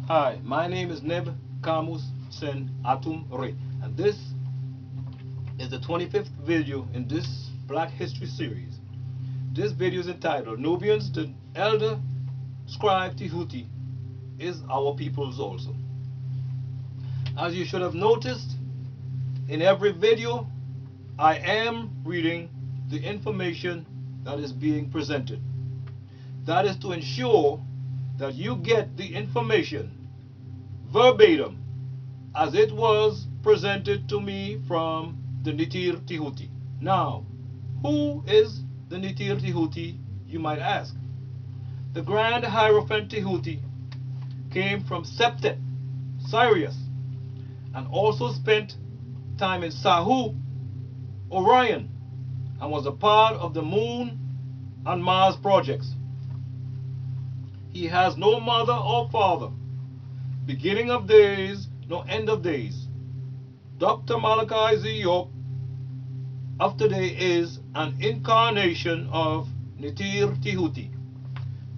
Hi, my name is Neb Kamus Sen Atum Re, and this is the 25th video in this Black History series. This video is entitled Nubians, the Elder Scribe Tehuti is Our Peoples Also. As you should have noticed, in every video, I am reading the information that is being presented. That is to ensure that you get the information verbatim as it was presented to me from the Nitir Tehuti. Now, who is the Nitir Tehuti, you might ask? The Grand Hierophant Tehuti came from Septet, Sirius, and also spent time in Sahu, Orion, and was a part of the Moon and Mars projects. He has no mother or father, beginning of days, no end of days. Dr Malachi Z York of today is an incarnation of Nitir Tehuti.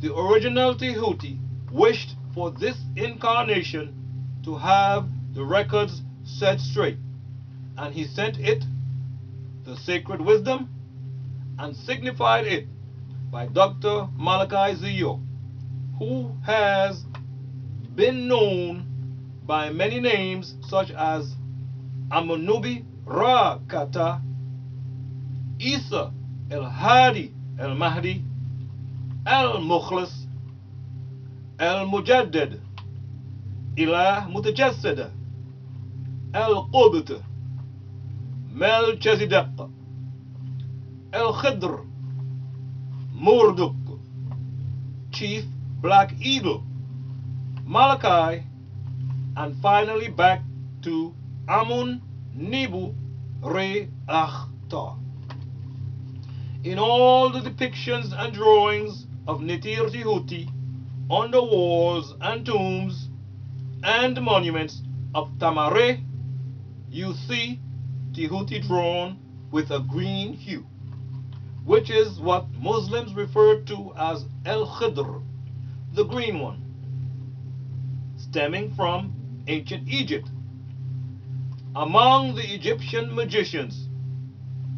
The original Tehuti wished for this incarnation to have the records set straight, and he sent it the sacred wisdom and signified it by Dr Malachi Z York, who has been known by many names such as Amanubi Ra Kata, Isa El Hadi El Mahdi, El Mukhlis, El Mujaddid, Ilah Mutajassida, El Qubta, Melchizedek, El Khidr, Murduk, Chief Black Eagle, Malachi, and finally back to Amun Nibu Re Akhtar. In all the depictions and drawings of Nitir Tehuti on the walls and tombs and monuments of Tamare, you see Tehuti drawn with a green hue, which is what Muslims refer to as El Khidr, the green one, stemming from ancient Egypt. Among the Egyptian magicians,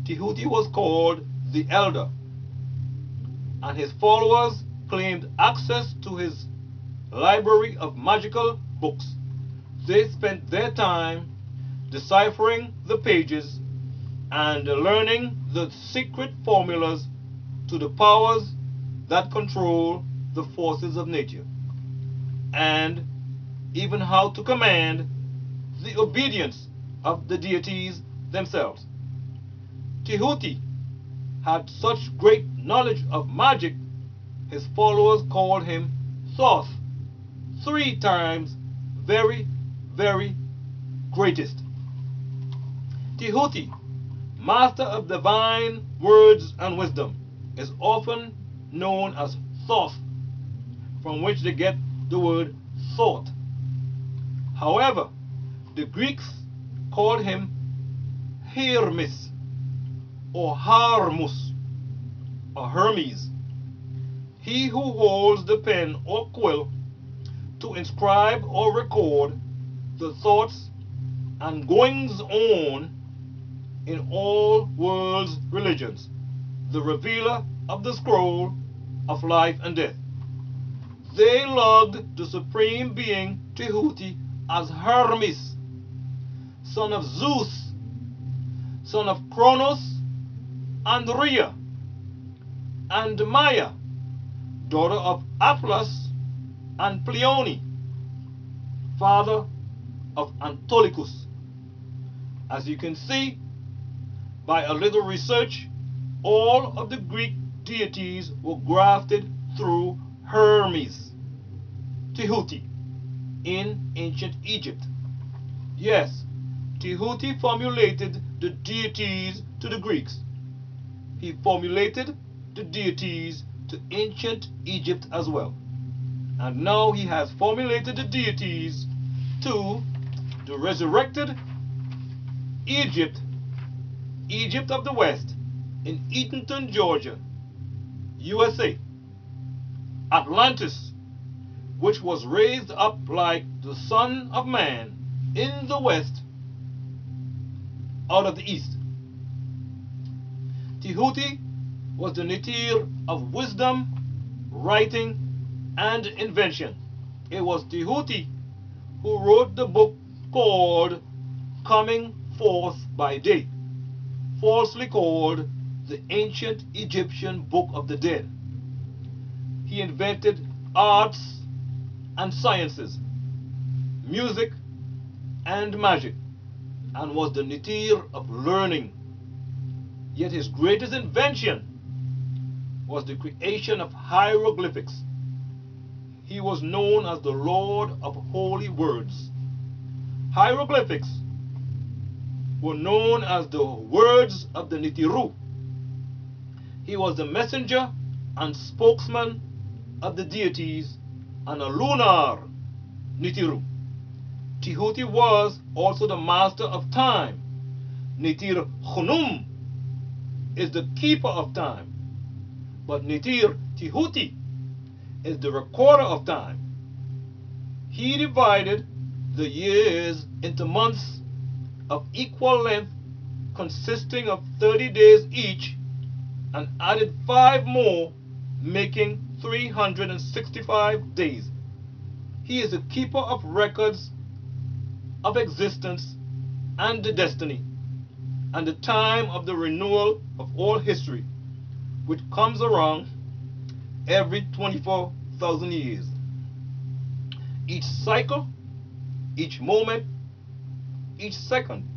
Tehuti was called the Elder, and his followers claimed access to his library of magical books. They spent their time deciphering the pages and learning the secret formulas to the powers that control the forces of nature, and even how to command the obedience of the deities themselves. Tehuti had such great knowledge of magic, his followers called him Thoth, 3 times very, very greatest. Tehuti, master of divine words and wisdom, is often known as Thoth, from which they get the word thought. However, the Greeks called him Hermes or Harmus or Hermes, he who holds the pen or quill to inscribe or record the thoughts and goings on in all world's religions, the revealer of the scroll of life and death. They logged the supreme being Tehuti as Hermes, son of Zeus, son of Kronos and Rhea, and Maya, daughter of Atlas and Pleione, father of Autolycus. As you can see, by a little research, all of the Greek deities were grafted through Hermes, Tehuti, in ancient Egypt. Yes, Tehuti formulated the deities to the Greeks. He formulated the deities to ancient Egypt as well. And now he has formulated the deities to the resurrected Egypt, Egypt of the West, in Eatonton, Georgia, USA. Atlantis, which was raised up like the Son of Man in the west out of the east. Tehuti was the natir of wisdom, writing, and invention. It was Tehuti who wrote the book called Coming Forth by Day, falsely called the ancient Egyptian Book of the Dead. He invented arts and sciences, music and magic, and was the natir of learning. Yet his greatest invention was the creation of hieroglyphics. He was known as the Lord of Holy Words. Hieroglyphics were known as the words of the Nitiru. He was the messenger and spokesman of the deities and a lunar Nitiru. Tehuti was also the master of time. Nitir Khunum is the keeper of time, but Nitir Tehuti is the recorder of time. He divided the years into months of equal length consisting of 30 days each and added 5 more, making 365 days. He is the keeper of records of existence and the destiny and the time of the renewal of all history, which comes around every 24,000 years. Each cycle, each moment, each second,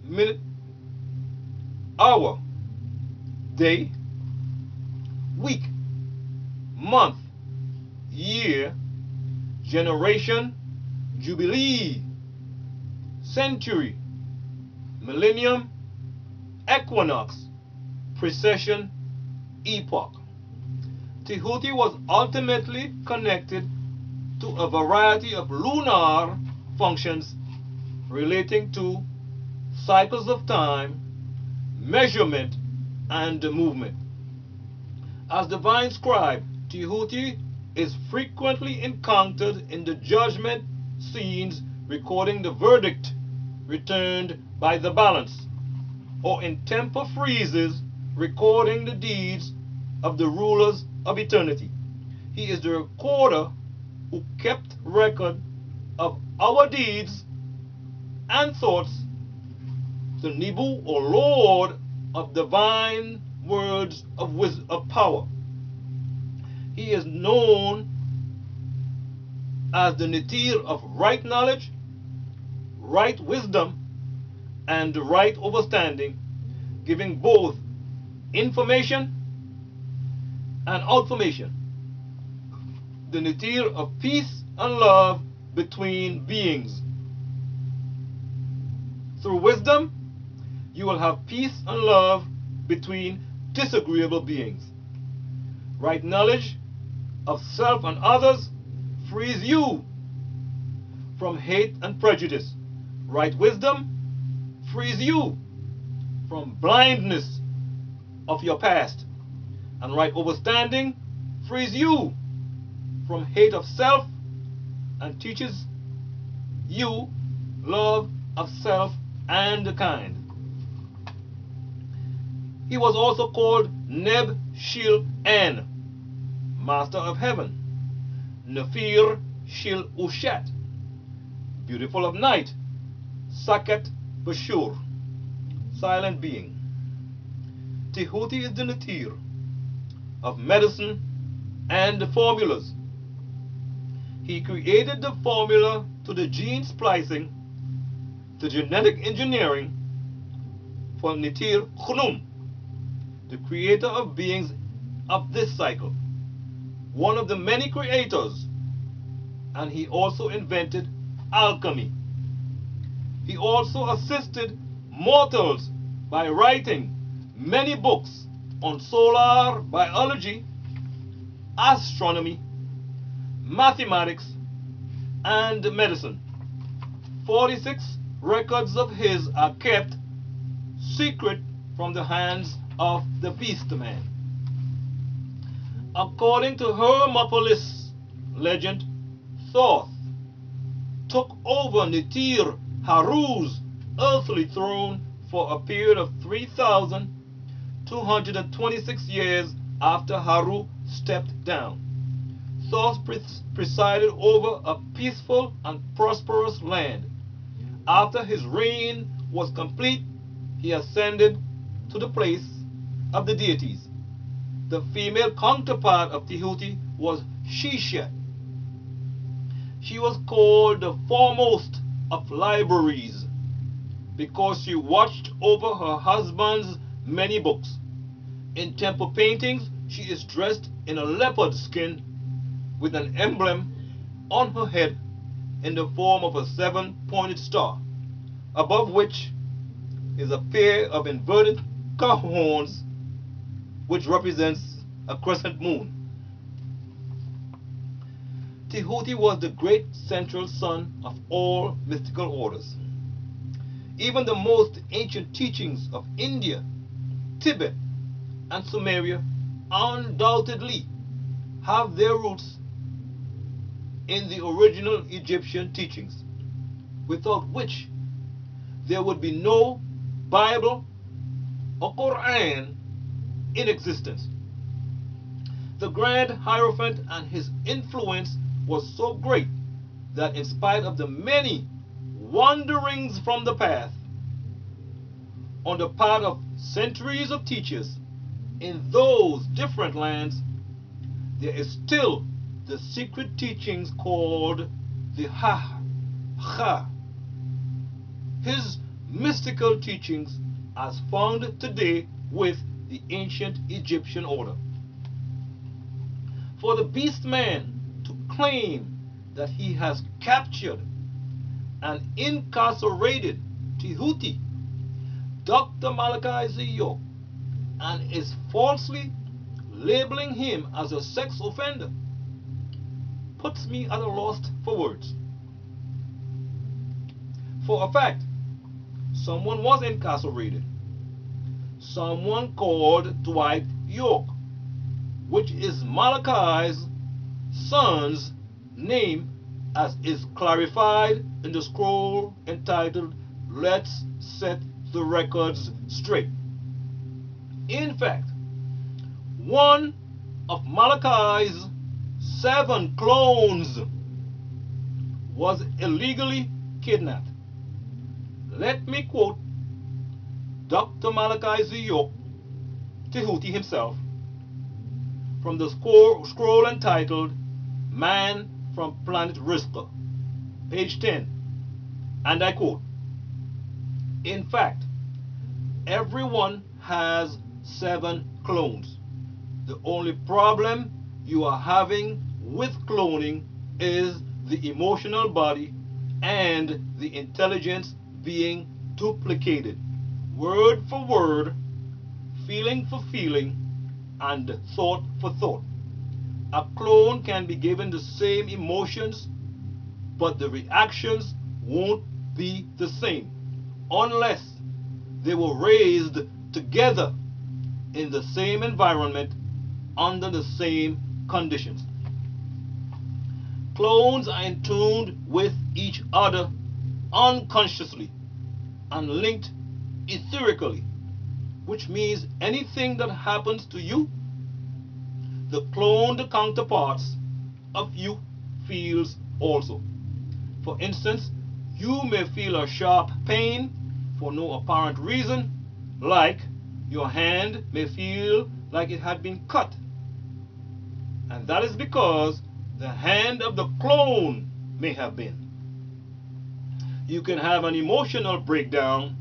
minute, hour, day, week, month, year, generation, jubilee, century, millennium, equinox, precession, epoch. Tehuti was ultimately connected to a variety of lunar functions relating to cycles of time, measurement, and movement. As divine scribe, Tehuti is frequently encountered in the judgment scenes recording the verdict returned by the balance, or in temple friezes recording the deeds of the rulers of eternity. He is the recorder who kept record of our deeds and thoughts, the Nibu or Lord of divine words of wisdom, of power. He is known as the natir of right knowledge, right wisdom, and right understanding, giving both information and outformation. The natir of peace and love between beings. Through wisdom, you will have peace and love between disagreeable beings. Right knowledge of self and others frees you from hate and prejudice. Right wisdom frees you from blindness of your past. And right understanding frees you from hate of self and teaches you love of self and the kind. He was also called Neb Shil En, Master of Heaven, Nefir Shil Ushat, Beautiful of Night, Saket Bashur, Silent Being. Tehuti is the natir of medicine and the formulas. He created the formula to the gene splicing, the genetic engineering for Nitir Khunum, the creator of beings of this cycle, one of the many creators, and he also invented alchemy. He also assisted mortals by writing many books on solar biology, astronomy, mathematics, and medicine. 46 records of his are kept secret from the hands of the beast man. According to Hermopolis legend, Thoth took over Netir Haru's earthly throne for a period of 3,226 years after Haru stepped down. Thoth presided over a peaceful and prosperous land. After his reign was complete, he ascended to the place of the deities. The female counterpart of Tehuti was Shisha. She was called the foremost of libraries because she watched over her husband's many books. In temple paintings, she is dressed in a leopard skin with an emblem on her head in the form of a 7-pointed star, above which is a pair of inverted cow horns, which represents a crescent moon. Tehuti was the great central sun of all mystical orders. Even the most ancient teachings of India, Tibet, and Sumeria undoubtedly have their roots in the original Egyptian teachings, without which there would be no Bible or Quran in existence. The grand Hierophant and his influence was so great that in spite of the many wanderings from the path on the part of centuries of teachers in those different lands, there is still the secret teachings called the Ha. His mystical teachings as found today with the ancient Egyptian order. For the beast man to claim that he has captured and incarcerated Tehuti, Dr Malachi Z York, and is falsely labeling him as a sex offender, puts me at a loss for words. For a fact, someone was incarcerated. Someone called Dwight York, which is Malachi's son's name, as is clarified in the scroll entitled Let's Set the Records Straight. In fact, one of Malachi's 7 clones was illegally kidnapped. Let me quote Dr. Malachi Z York, Tehuti himself, from the scroll entitled Man from Planet Rizqa, page 10, and I quote, "In fact, everyone has 7 clones. The only problem you are having with cloning is the emotional body and the intelligence being duplicated, word for word, feeling for feeling, and thought for thought. A clone can be given the same emotions, but the reactions won't be the same unless they were raised together in the same environment under the same conditions. Clones are in tune with each other unconsciously and linked etherically, which means anything that happens to you, the cloned counterparts of you feels also. For instance, you may feel a sharp pain for no apparent reason, like your hand may feel like it had been cut. And that is because the hand of the clone may have been. You can have an emotional breakdown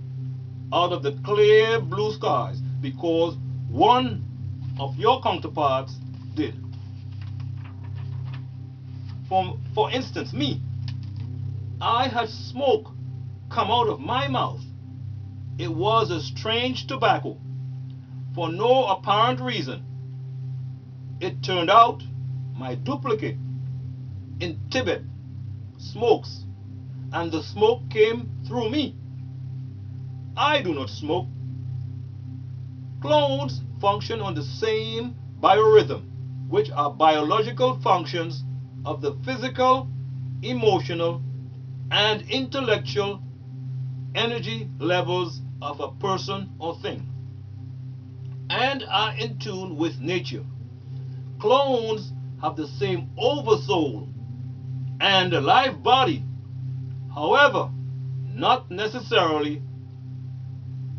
out of the clear blue skies because one of your counterparts did. For instance, me, I had smoke come out of my mouth. It was a strange tobacco for no apparent reason. It turned out my duplicate in Tibet smokes, and the smoke came through me. I do not smoke. Clones function on the same biorhythm, which are biological functions of the physical, emotional, and intellectual energy levels of a person or thing, and are in tune with nature. Clones have the same oversoul and a live body, however, not necessarily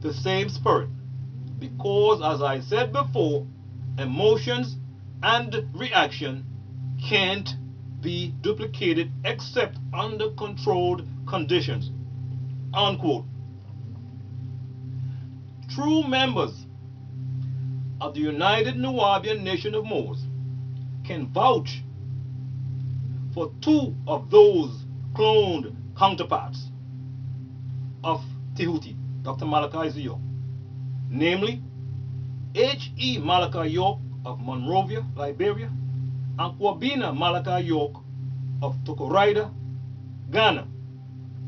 the same spirit, because, as I said before, emotions and reaction can't be duplicated except under controlled conditions. Unquote. True members of the United Nubian Nation of Moors can vouch for two of those cloned counterparts of Tehuti, Dr. Malachi Z York, namely H.E. Malachi York of Monrovia, Liberia, and Kwabena Malachi York of Tokorida, Ghana,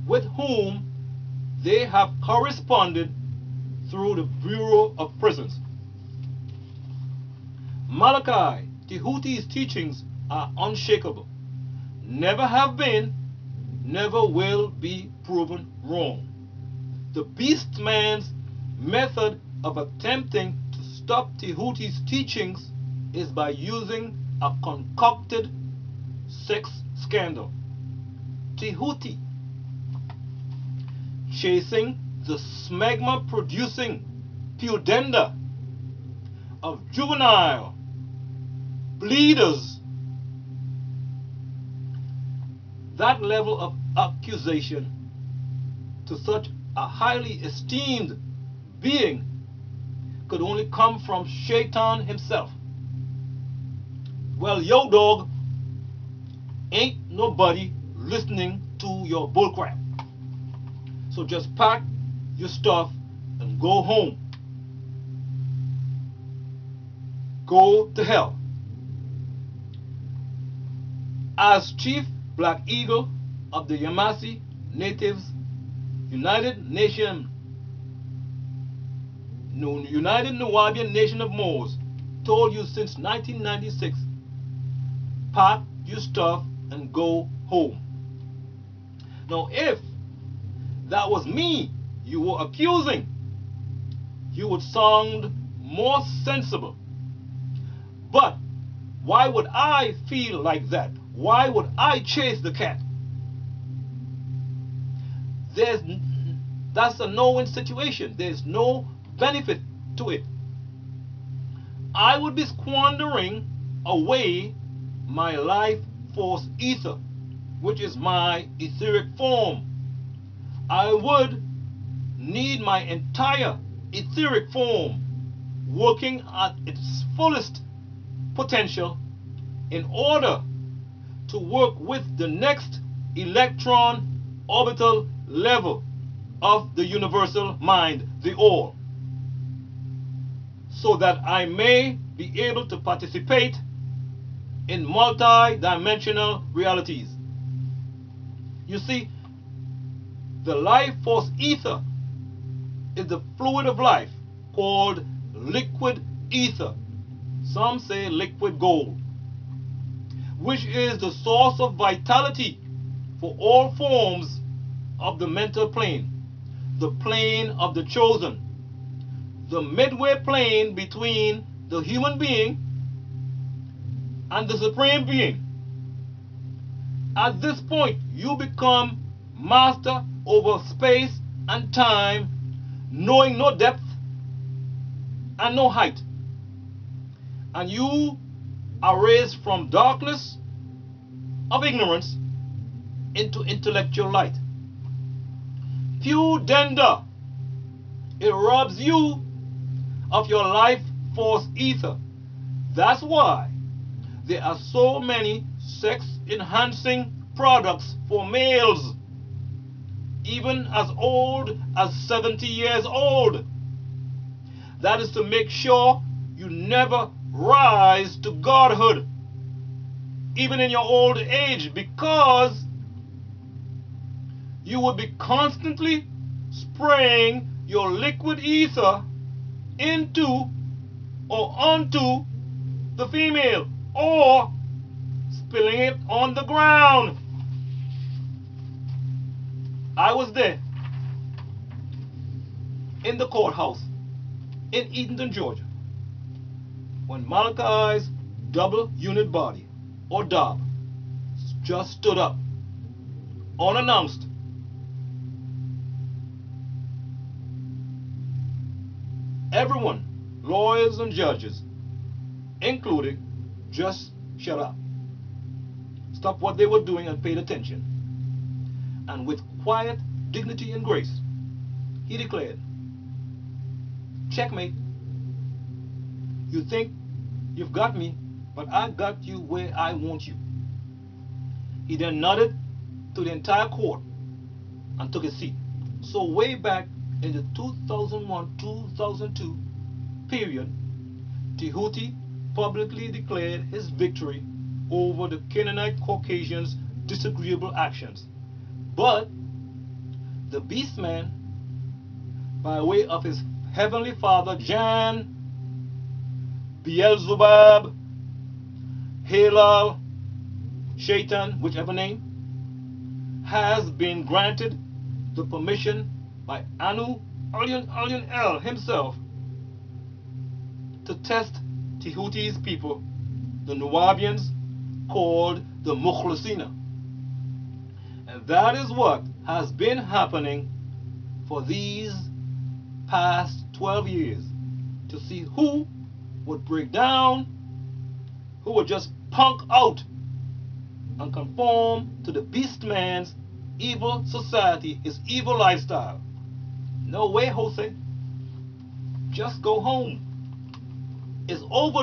with whom they have corresponded through the Bureau of Prisons. Malachi Tehuti's teachings are unshakable, never have been, never will be proven wrong. The beast man's method of attempting to stop Tehuti's teachings is by using a concocted sex scandal. Tehuti, chasing the smegma producing pudenda of juvenile bleeders. That level of accusation to such a highly esteemed being could only come from Shaitan himself. Well, yo dog, ain't nobody listening to your bullcrap. So just pack your stuff and go home. Go to hell. As Chief Black Eagle of the Yamasee Natives United Nubian Nation of Moors told you since 1996, pack your stuff and go home. Now, if that was me you were accusing, you would sound more sensible. But why would I feel like that? Why would I chase the cat? That's a no-win situation. There's no benefit to it. I would be squandering away my life force ether, which is my etheric form. I would need my entire etheric form working at its fullest potential in order to work with the next electron orbital level of the universal mind, the all, so that I may be able to participate in multi-dimensional realities. You see, the life force ether is the fluid of life called liquid ether. Some say liquid gold, which is the source of vitality for all forms of the mental plane, the plane of the chosen, the midway plane between the human being and the supreme being. At this point, you become master over space and time, knowing no depth and no height. And you are raised from darkness of ignorance into intellectual light. Pudenda, it robs you of your life force ether. That's why there are so many sex enhancing products for males, even as old as 70 years old. That is to make sure you never rise to godhood, even in your old age, because you will be constantly spraying your liquid ether into or onto the female, or spilling it on the ground. I was there in the courthouse in Edenton, Georgia, when Malachi's double unit body, or DOB, just stood up unannounced. Everyone, lawyers and judges included, just shut up, stopped what they were doing and paid attention. And with quiet dignity and grace, he declared, checkmate. You think you've got me, but I got you where I want you. He then nodded to the entire court and took his seat. So way back in the 2001-2002 period, Tehuti publicly declared his victory over the Canaanite Caucasians' disagreeable actions. But the beast man, by way of his heavenly father Jan, Beelzebub, Halal, Shaitan, whichever name, has been granted the permission by Anu El himself to test Tehuti's people, the Nubians, called the Mukhlasina. And that is what has been happening for these past 12 years, to see who would break down, who would just punk out and conform to the beast man's evil society, his evil lifestyle. No way, Jose. Just go home. It's over.